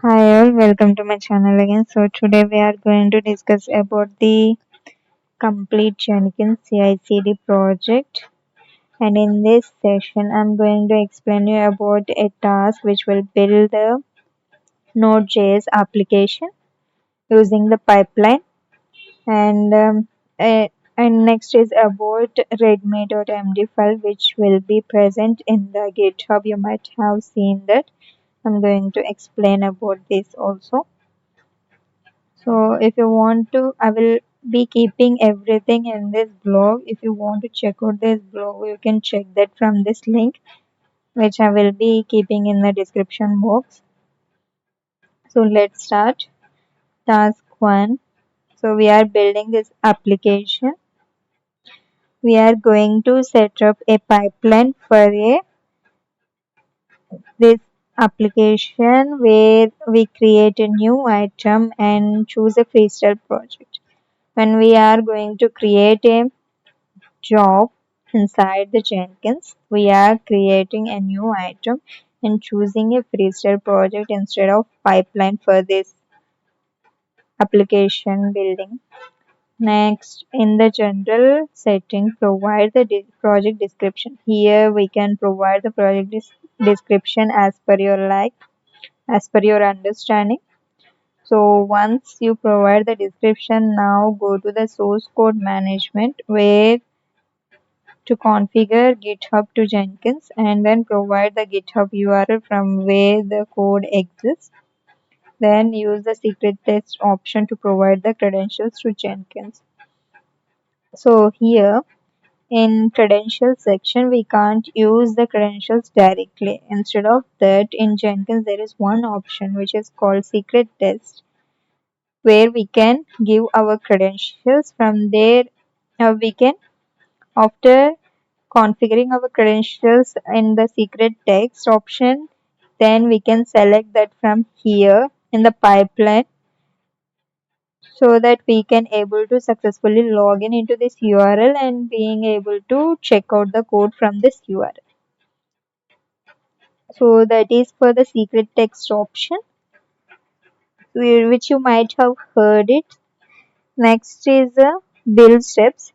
Hi all, welcome to my channel again. So today we are going to discuss about the complete Jenkins CI/CD project. And in this session, I'm going to explain you about a task which will build the Node.js application using the pipeline. And and next is about readme.md file which will be present in the GitHub. You might have seen that. I'm going to explain about this also. So if you want to, I will be keeping everything in this blog. If you want to check out this blog, you can check that from this link, which I will be keeping in the description box. So let's start. Task 1. So we are building this application. We are going to set up a pipeline for this application where we create a new item and choose a freestyle project. When we are going to create a job inside the Jenkins, we are creating a new item and choosing a freestyle project instead of pipeline for this application building. Next, in the general setting, provide the project description. Here we can provide the project description as per your as per your understanding. So once you provide the description, now go to the source code management where to configure GitHub to Jenkins and then provide the GitHub URL from where the code exists. Then use the secret test option to provide the credentials to Jenkins. So here in credentials section, we can't use the credentials directly. Instead of that, in Jenkins, there is one option which is called secret test where we can give our credentials. From there, we can, after configuring our credentials in the secret text option, then we can select that from here in the pipeline so that we can able to successfully log in into this URL and being able to check out the code from this URL. So that is for the secret text option, which you might have heard it. Next is the build steps.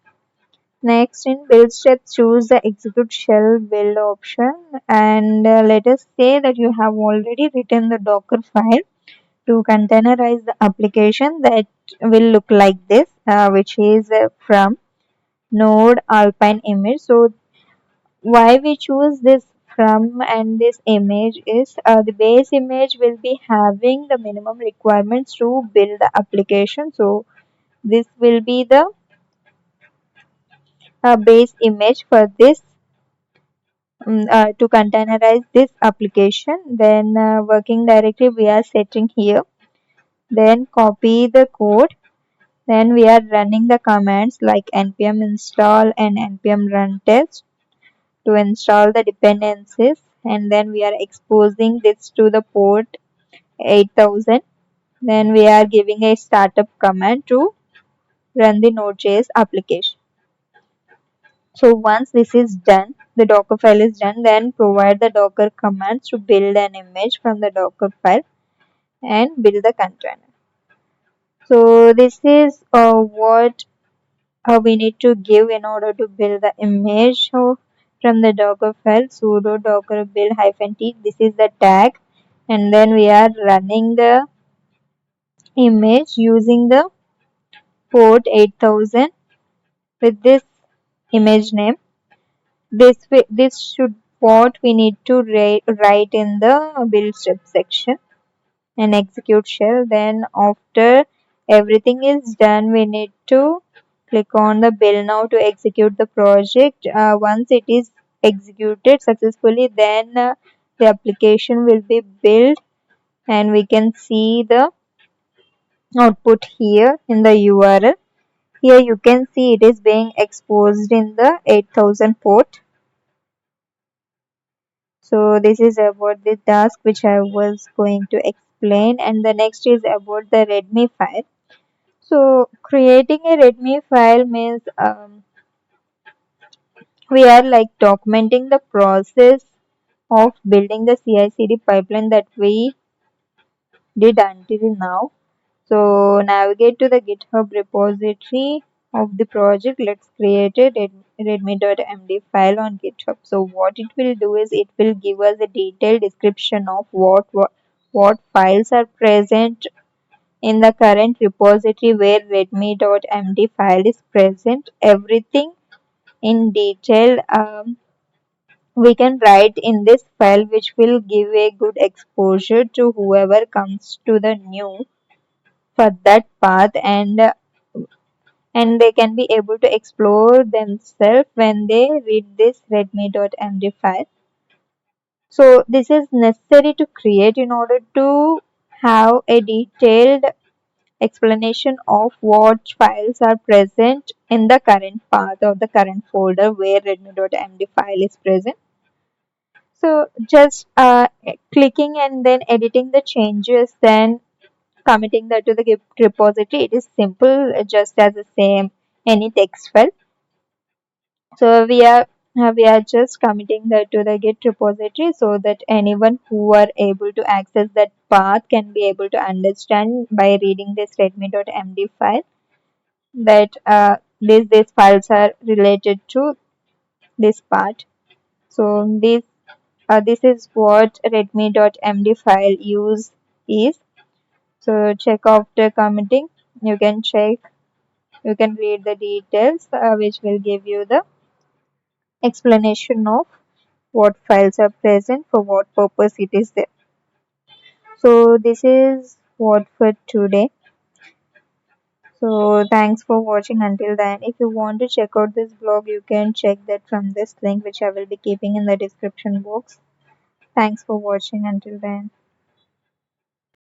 Next, in build steps, choose the execute shell build option, and let us say that you have already written the Docker file to containerize the application that will look like this, which is from node alpine image. So why we choose this from and this image is the base image will be having the minimum requirements to build the application. So this will be the base image for this to containerize this application. Then working directory we are setting here, then copy the code, then we are running the commands like npm install and npm run test to install the dependencies, and then we are exposing this to the port 8000. Then we are giving a startup command to run the node.js application. So once this is done, the Docker file is done, then provide the Docker commands to build an image from the Docker file and build the container. So this is what we need to give in order to build the image. So from the Docker file, sudo docker build -t. This is the tag, and then we are running the image using the port 8000 with this image name. This should what we need to write in the build step section and execute shell. Then after everything is done, we need to click on the build now to execute the project. Once it is executed successfully, then the application will be built and we can see the output here in the URL. Here you can see it is being exposed in the 8000 port. So this is about the task which I was going to explain, and the next is about the readme file. So creating a readme file means we are like documenting the process of building the CI/CD pipeline that we did until now. So navigate to the GitHub repository of the project. Let's create a readme.md file on GitHub. So what it will do is it will give us a detailed description of what files are present in the current repository where readme.md file is present. Everything in detail we can write in this file, which will give a good exposure to whoever comes to the new for that path, and they can be able to explore themselves when they read this readme.md file. So this is necessary to create in order to have a detailed explanation of what files are present in the current path or the current folder where readme.md file is present. So just clicking and then editing the changes, then committing that to the Git repository. It is simple, just as the same any text file. So we are just committing that to the Git repository so that anyone who are able to access that path can be able to understand by reading this readme.md file that these files are related to this part. So this is what readme.md file use is. So check after committing. You can check. You can read the details, which will give you the explanation of what files are present for what purpose it is there. So this is what for today. So thanks for watching until then. If you want to check out this blog, you can check that from this link, which I will be keeping in the description box. Thanks for watching until then.